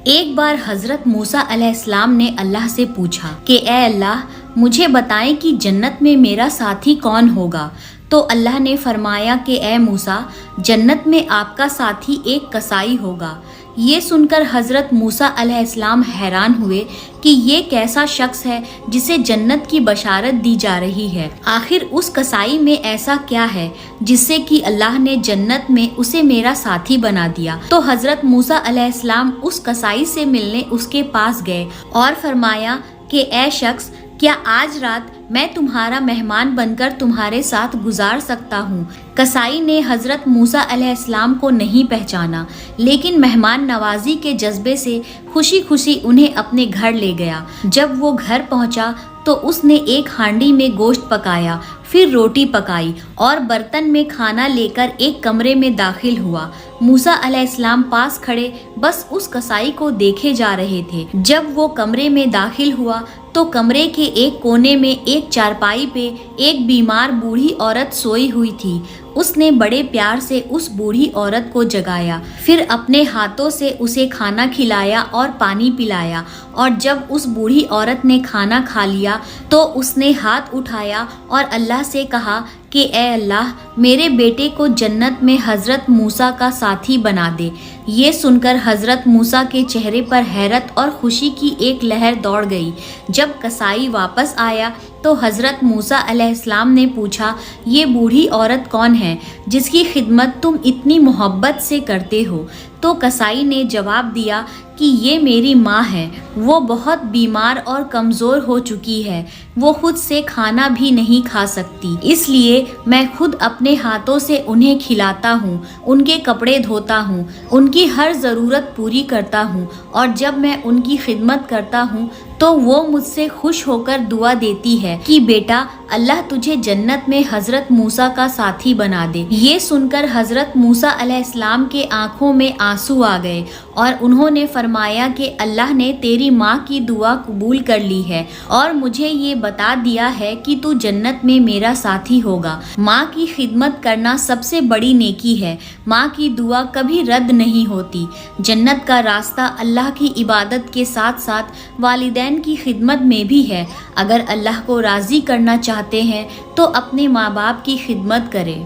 ایک بار حضرت موسیٰ علیہ السلام نے اللہ سے پوچھا کہ اے اللہ مجھے بتائیں کہ جنت میں میرا ساتھی کون ہوگا؟ تو اللہ نے فرمایا کہ اے موسیٰ جنت میں آپ کا ساتھی ایک کسائی ہوگا۔ یہ سن کر حضرت موسیٰ علیہ السلام حیران ہوئے کہ یہ کیسا شخص ہے جسے جنت کی بشارت دی جا رہی ہے۔ آخر اس کسائی میں ایسا کیا ہے جس سے کہ اللہ نے جنت میں اسے میرا ساتھی بنا دیا؟ تو حضرت موسیٰ علیہ السلام اس کسائی سے ملنے اس کے پاس گئے اور فرمایا کہ اے شخص کیا آج رات میں تمہارا مہمان بن کر تمہارے ساتھ گزار سکتا ہوں؟ کسائی نے حضرت موسیٰ علیہ السلام کو نہیں پہچانا، لیکن مہمان نوازی کے جذبے سے خوشی خوشی انہیں اپنے گھر لے گیا۔ جب وہ گھر پہنچا تو اس نے ایک ہانڈی میں گوشت پکایا، پھر روٹی پکائی اور برتن میں کھانا لے کر ایک کمرے میں داخل ہوا۔ موسیٰ علیہ السلام پاس کھڑے بس اس کسائی کو دیکھے جا رہے تھے۔ جب وہ کمرے میں داخل ہوا تو کمرے کے ایک کونے میں ایک چارپائی پہ ایک بیمار بوڑھی عورت سوئی ہوئی تھی۔ اس نے بڑے پیار سے اس بوڑھی عورت کو جگایا، پھر اپنے ہاتھوں سے اسے کھانا کھلایا اور پانی پلایا، اور جب اس بوڑھی عورت نے کھانا کھا لیا تو اس نے ہاتھ اٹھایا اور اللہ سے کہا کہ اے اللہ میرے بیٹے کو جنت میں حضرت موسیٰ کا ساتھی بنا دے۔ یہ سن کر حضرت موسیٰ کے چہرے پر حیرت اور خوشی کی ایک لہر دوڑ گئی۔ جب کسائی واپس آیا تو حضرت موسیٰ علیہ السلام نے پوچھا یہ بوڑھی عورت کون ہے جس کی خدمت تم اتنی محبت سے کرتے ہو؟ تو کسائی نے جواب دیا کہ یہ میری ماں ہے، وہ بہت بیمار اور کمزور ہو چکی ہے، وہ خود سے کھانا بھی نہیں کھا سکتی، اس لیے میں خود اپنے ہاتھوں سے انہیں کھلاتا ہوں، ان کے کپڑے دھوتا ہوں، ان کی ہر ضرورت پوری کرتا ہوں، اور جب میں ان کی خدمت کرتا ہوں تو وہ مجھ سے خوش ہو کر دعا دیتی ہے کہ بیٹا اللہ تجھے جنت میں حضرت موسیٰ کا ساتھی بنا دے۔ یہ سن کر حضرت موسیٰ علیہ السلام کے آنکھوں میں آنسو آ گئے اور انہوں نے فرمایا کہ اللہ نے تیری ماں کی دعا قبول کر لی ہے اور مجھے یہ بتا دیا ہے کہ تو جنت میں میرا ساتھی ہوگا۔ ماں کی خدمت کرنا سب سے بڑی نیکی ہے، ماں کی دعا کبھی رد نہیں ہوتی۔ جنت کا راستہ اللہ کی عبادت کے ساتھ ساتھ والدین کی خدمت میں بھی ہے۔ اگر اللہ کو راضی کرنا چاہتے ہیں تو اپنے ماں باپ کی خدمت کریں۔